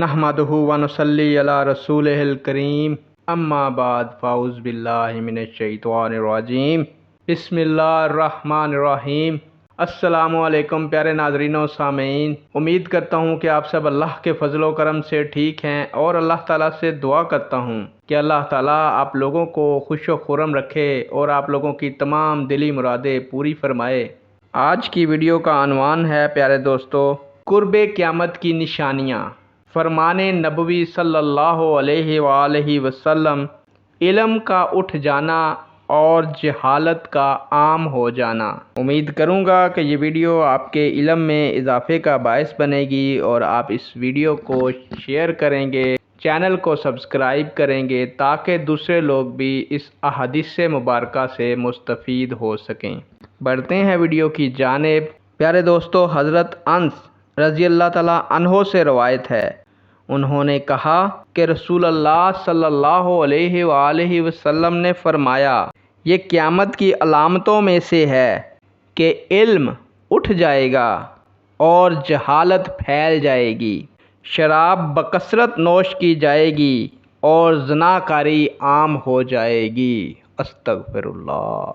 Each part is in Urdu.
نحمدہ ونصلی علی رسولہ الکریم اما بعد فاعوذ باللہ من الشیطان الرجیم بسم اللہ الرحمن الرحیم۔ السلام علیکم پیارے ناظرین و سامعین، امید کرتا ہوں کہ آپ سب اللہ کے فضل و کرم سے ٹھیک ہیں اور اللہ تعالیٰ سے دعا کرتا ہوں کہ اللہ تعالیٰ آپ لوگوں کو خوش و خرم رکھے اور آپ لوگوں کی تمام دلی مرادیں پوری فرمائے۔ آج کی ویڈیو کا عنوان ہے پیارے دوستو، قرب قیامت کی نشانیاں۔ فرمان نبوی صلی اللہ علیہ وآلہ وسلم، علم کا اٹھ جانا اور جہالت کا عام ہو جانا۔ امید کروں گا کہ یہ ویڈیو آپ کے علم میں اضافے کا باعث بنے گی اور آپ اس ویڈیو کو شیئر کریں گے، چینل کو سبسکرائب کریں گے تاکہ دوسرے لوگ بھی اس احادیث مبارکہ سے مستفید ہو سکیں۔ بڑھتے ہیں ویڈیو کی جانب۔ پیارے دوستو، حضرت انس رضی اللہ تعالیٰ عنہ سے روایت ہے، انہوں نے کہا کہ رسول اللہ صلی اللہ علیہ وآلہ وسلم نے فرمایا، یہ قیامت کی علامتوں میں سے ہے کہ علم اٹھ جائے گا اور جہالت پھیل جائے گی، شراب بکثرت نوش کی جائے گی اور زناکاری عام ہو جائے گی۔ استغفر اللہ۔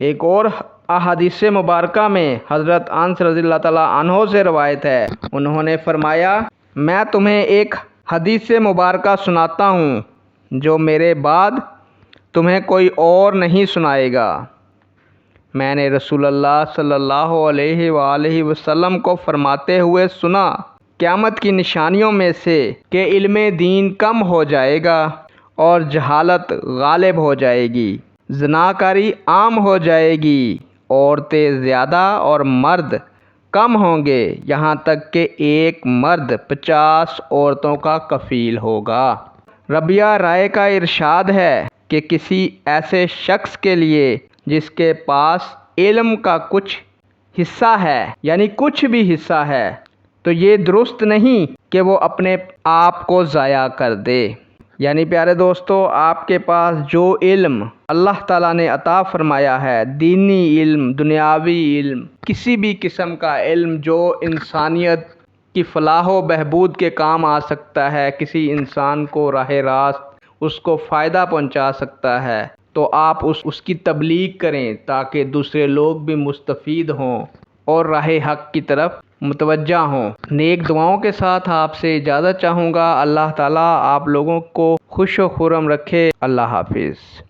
ایک اور احادیث مبارکہ میں حضرت انس رضی اللہ تعالیٰ عنہ سے روایت ہے، انہوں نے فرمایا، میں تمہیں ایک حدیث مبارکہ سناتا ہوں جو میرے بعد تمہیں کوئی اور نہیں سنائے گا۔ میں نے رسول اللہ صلی اللہ علیہ وآلہ وسلم کو فرماتے ہوئے سنا، قیامت کی نشانیوں میں سے کہ علم دین کم ہو جائے گا اور جہالت غالب ہو جائے گی، زناکاری عام ہو جائے گی، عورتیں زیادہ اور مرد کم ہوں گے، یہاں تک کہ ایک مرد 50 عورتوں کا کفیل ہوگا۔ ربیہ رائے کا ارشاد ہے کہ کسی ایسے شخص کے لیے جس کے پاس علم کا کچھ حصہ ہے، یعنی کچھ بھی حصہ ہے، تو یہ درست نہیں کہ وہ اپنے آپ کو ضائع کر دے۔ یعنی پیارے دوستو، آپ کے پاس جو علم اللہ تعالیٰ نے عطا فرمایا ہے، دینی علم، دنیاوی علم، کسی بھی قسم کا علم جو انسانیت کی فلاح و بہبود کے کام آ سکتا ہے، کسی انسان کو راہ راست اس کو فائدہ پہنچا سکتا ہے، تو آپ اس کی تبلیغ کریں تاکہ دوسرے لوگ بھی مستفید ہوں اور راہ حق کی طرف متوجہ ہوں۔ نیک دعاؤں کے ساتھ آپ سے اجازت چاہوں گا۔ اللہ تعالیٰ آپ لوگوں کو خوش و خرم رکھے۔ اللہ حافظ۔